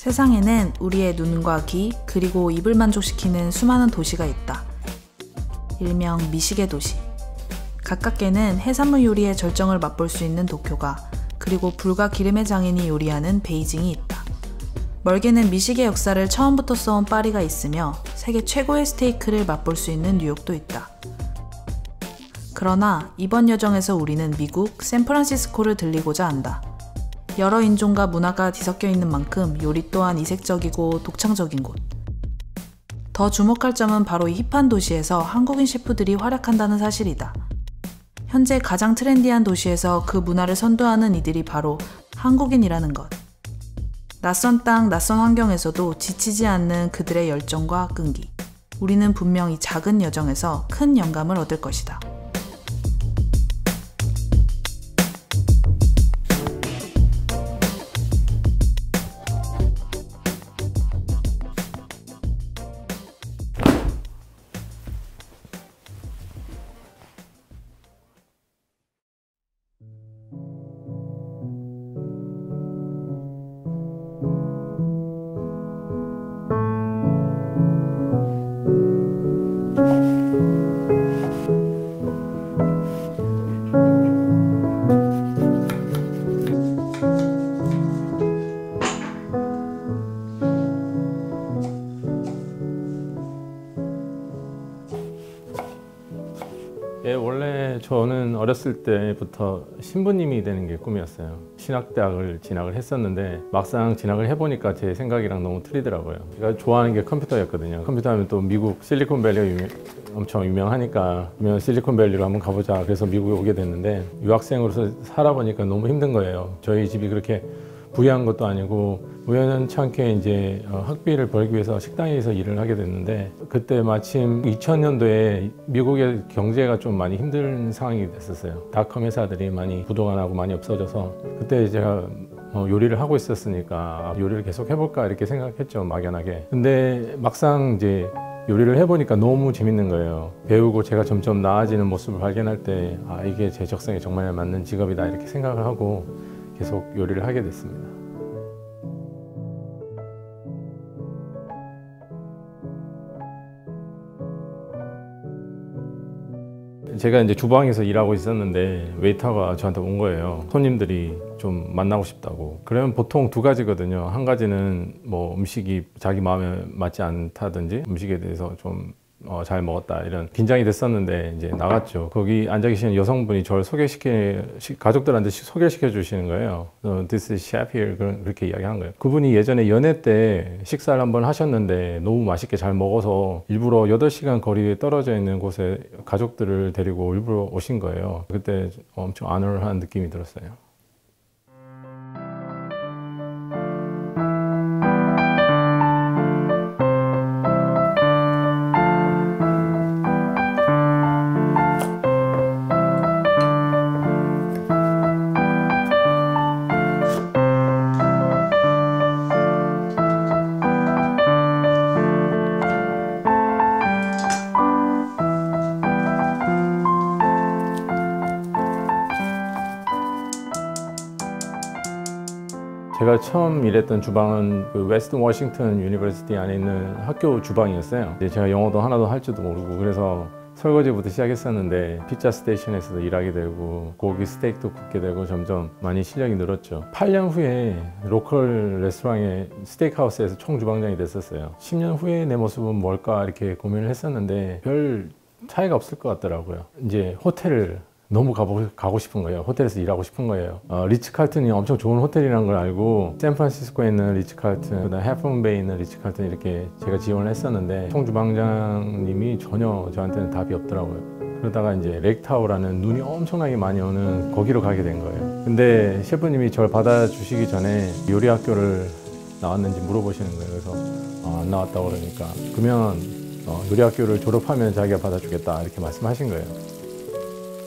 세상에는 우리의 눈과 귀, 그리고 입을 만족시키는 수많은 도시가 있다. 일명 미식의 도시. 가깝게는 해산물 요리의 절정을 맛볼 수 있는 도쿄가, 그리고 불과 기름의 장인이 요리하는 베이징이 있다. 멀게는 미식의 역사를 처음부터 써온 파리가 있으며 세계 최고의 스테이크를 맛볼 수 있는 뉴욕도 있다. 그러나 이번 여정에서 우리는 미국 샌프란시스코를 들리고자 한다. 여러 인종과 문화가 뒤섞여 있는 만큼 요리 또한 이색적이고 독창적인 곳. 더 주목할 점은 바로 이 힙한 도시에서 한국인 셰프들이 활약한다는 사실이다. 현재 가장 트렌디한 도시에서 그 문화를 선도하는 이들이 바로 한국인이라는 것. 낯선 땅, 낯선 환경에서도 지치지 않는 그들의 열정과 끈기. 우리는 분명 이 작은 여정에서 큰 영감을 얻을 것이다. 원래 저는 어렸을 때부터 신부님이 되는 게 꿈이었어요. 신학대학을 진학을 했었는데 막상 진학을 해보니까 제 생각이랑 너무 틀리더라고요. 제가 좋아하는 게 컴퓨터였거든요. 컴퓨터 하면 또 미국 실리콘밸리가 엄청 유명하니까 실리콘밸리로 한번 가보자. 그래서 미국에 오게 됐는데 유학생으로서 살아보니까 너무 힘든 거예요. 저희 집이 그렇게 부유한 것도 아니고 우연찮게 이제 학비를 벌기 위해서 식당에서 일을 하게 됐는데 그때 마침 2000년도에 미국의 경제가 좀 많이 힘든 상황이 됐었어요. 닷컴 회사들이 많이 부도가 나고 많이 없어져서 그때 제가 요리를 하고 있었으니까 요리를 계속 해볼까 이렇게 생각했죠, 막연하게. 근데 막상 이제 요리를 해보니까 너무 재밌는 거예요. 배우고 제가 점점 나아지는 모습을 발견할 때 이게 제 적성에 정말 맞는 직업이다 이렇게 생각을 하고 계속 요리를 하게 됐습니다. 제가 이제 주방에서 일하고 있었는데 웨이터가 저한테 온 거예요. 손님들이 좀 만나고 싶다고. 그러면 보통 두 가지거든요. 한 가지는 뭐 음식이 자기 마음에 맞지 않다든지 음식에 대해서 좀 잘 먹었다 이런 긴장이 됐었는데 이제 나갔죠. 거기 앉아 계시는 여성분이 저를 가족들한테 소개시켜 주시는 거예요. This is chef here 그렇게 이야기한 거예요. 그분이 예전에 연애 때 식사를 한번 하셨는데 너무 맛있게 잘 먹어서 일부러 8시간 거리에 떨어져 있는 곳에 가족들을 데리고 일부러 오신 거예요. 그때 엄청 아너한 느낌이 들었어요. 제가 처음 일했던 주방은 그 웨스트 워싱턴 유니버시티 안에 있는 학교 주방이었어요. 제가 영어도 하나도 할 줄도 모르고 그래서 설거지부터 시작했었는데 피자 스테이션에서도 일하게 되고 고기 스테이크도 굽게 되고 점점 많이 실력이 늘었죠. 8년 후에 로컬 레스토랑의 스테이크하우스에서 총주방장이 됐었어요. 10년 후에 내 모습은 뭘까 이렇게 고민을 했었는데 별 차이가 없을 것 같더라고요. 이제 호텔을 너무 가고 싶은 거예요. 호텔에서 일하고 싶은 거예요. 리츠칼튼이 엄청 좋은 호텔이라는 걸 알고 샌프란시스코에 있는 리츠칼튼, 그다음 해프문베이에 있는 리츠칼튼 이렇게 제가 지원을 했었는데 총주방장님이 전혀 저한테는 답이 없더라고요. 그러다가 이제 렉타워라는 눈이 엄청나게 많이 오는 거기로 가게 된 거예요. 근데 셰프님이 저를 받아주시기 전에 요리 학교를 나왔는지 물어보시는 거예요. 그래서 안 나왔다고 그러니까 그러면 요리 학교를 졸업하면 자기가 받아주겠다 이렇게 말씀하신 거예요.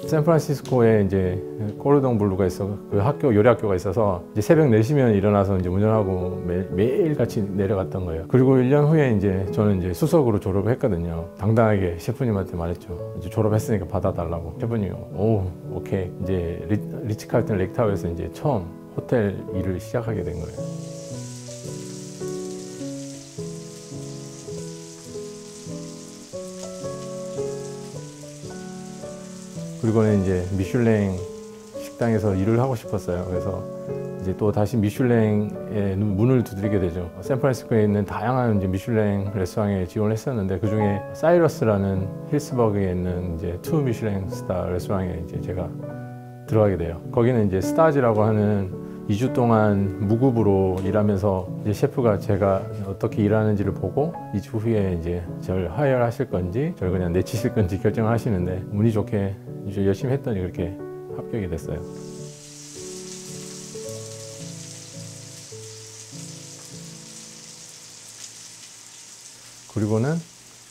샌프란시스코에 이제 코르동 블루가 있어 그 학교 요리 학교가 있어서 이제 새벽 4시면 일어나서 이제 운전하고 매일 같이 내려갔던 거예요. 그리고 1년 후에 이제 저는 이제 수석으로 졸업을 했거든요. 당당하게 셰프님한테 말했죠. 이제 졸업했으니까 받아달라고. 셰프님이 오케이. 이제 리츠칼튼 렉타워에서 이제 처음 호텔 일을 시작하게 된 거예요. 그리고는 이제 미슐랭 식당에서 일을 하고 싶었어요. 그래서 이제 또 다시 미슐랭에 문을 두드리게 되죠. 샌프란시스코에 있는 다양한 이제 미슐랭 레스토랑에 지원을 했었는데 그 중에 사이러스라는 힐스버그에 있는 이제 2 미슐랭 스타 레스토랑에 이제 제가 들어가게 돼요. 거기는 이제 스타즈라고 하는 2주 동안 무급으로 일하면서 이제 셰프가 제가 어떻게 일하는지를 보고 2주 후에 이제 저를 하이어하실 건지 저를 그냥 내치실 건지 결정을 하시는데 운이 좋게 이제 열심히 했더니 그렇게 합격이 됐어요. 그리고는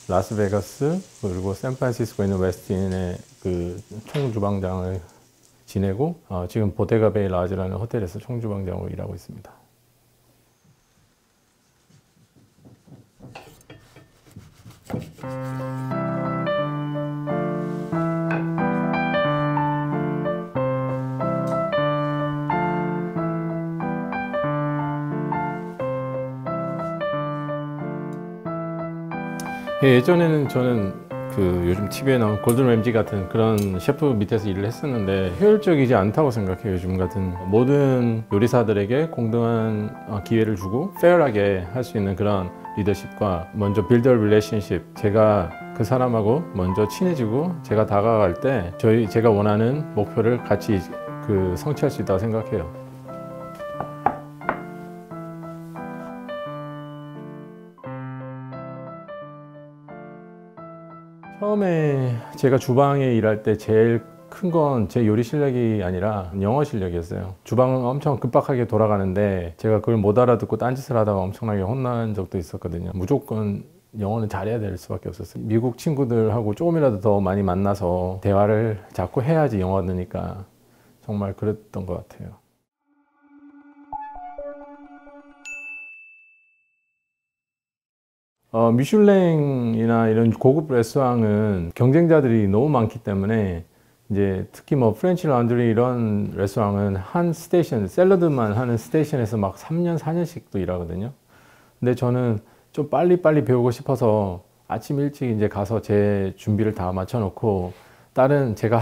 라스베가스 그리고 샌프란시스코에 있는 웨스틴의 그 총주방장을 지내고 지금 보데가 베이 라즈라는 호텔에서 총주방장으로 일하고 있습니다. 예전에는 저는 요즘 TV에 나온 골든 램지 같은 그런 셰프 밑에서 일을 했었는데 효율적이지 않다고 생각해요. 요즘 같은 모든 요리사들에게 공정한 기회를 주고 페어하게 할 수 있는 그런 리더십과 먼저 빌드 릴레이션십, 제가 그 사람하고 먼저 친해지고 제가 다가갈 때 제가 원하는 목표를 같이 성취할 수 있다고 생각해요. 처음에 제가 주방에 일할 때 제일 큰 건 제 요리 실력이 아니라 영어 실력이었어요. 주방은 엄청 급박하게 돌아가는데 제가 그걸 못 알아듣고 딴짓을 하다가 엄청나게 혼난 적도 있었거든요. 무조건 영어는 잘해야 될 수밖에 없었어요. 미국 친구들하고 조금이라도 더 많이 만나서 대화를 자꾸 해야지 영어가 느니까 정말 그랬던 것 같아요. 미슐랭이나 이런 고급 레스토랑은 경쟁자들이 너무 많기 때문에 이제 특히 뭐 프렌치 라운드리 이런 레스토랑은 한 스테이션, 샐러드만 하는 스테이션에서 막 3년, 4년씩도 일하거든요. 근데 저는 좀 빨리빨리 배우고 싶어서 아침 일찍 이제 가서 제 준비를 다 맞춰놓고 다른 제가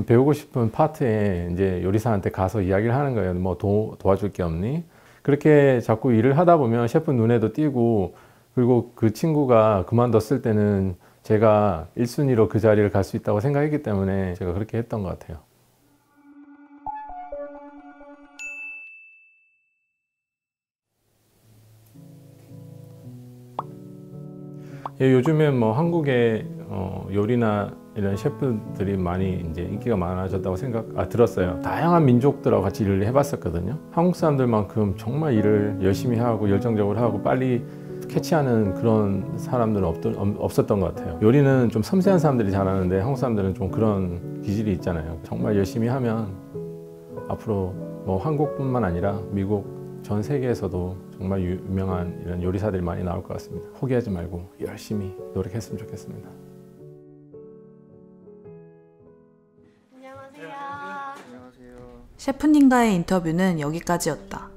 배우고 싶은 파트에 이제 요리사한테 가서 이야기를 하는 거예요. 뭐 도와줄 게 없니? 그렇게 자꾸 일을 하다 보면 셰프 눈에도 띄고 그리고 그 친구가 그만뒀을 때는 제가 1순위로 그 자리를 갈 수 있다고 생각했기 때문에 제가 그렇게 했던 것 같아요. 요즘에 뭐 한국의 요리나 이런 셰프들이 많이 이제 인기가 많아졌다고 들었어요. 다양한 민족들하고 같이 일을 해봤었거든요. 한국 사람들만큼 정말 일을 열심히 하고 열정적으로 하고 빨리 캐치하는 그런 사람들은 없었던 것 같아요. 요리는 좀 섬세한 사람들이 잘하는데 한국 사람들은 좀 그런 기질이 있잖아요. 정말 열심히 하면 앞으로 뭐 한국뿐만 아니라 미국 전 세계에서도 정말 유명한 이런 요리사들이 많이 나올 것 같습니다. 포기하지 말고 열심히 노력했으면 좋겠습니다. 안녕하세요. 셰프님과의 인터뷰는 여기까지였다.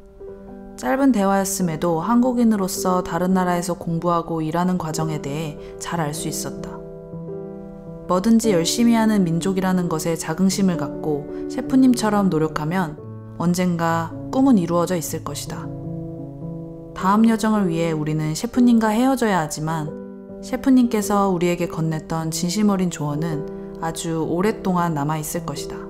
짧은 대화였음에도 한국인으로서 다른 나라에서 공부하고 일하는 과정에 대해 잘 알 수 있었다. 뭐든지 열심히 하는 민족이라는 것에 자긍심을 갖고 셰프님처럼 노력하면 언젠가 꿈은 이루어져 있을 것이다. 다음 여정을 위해 우리는 셰프님과 헤어져야 하지만 셰프님께서 우리에게 건넸던 진심 어린 조언은 아주 오랫동안 남아있을 것이다.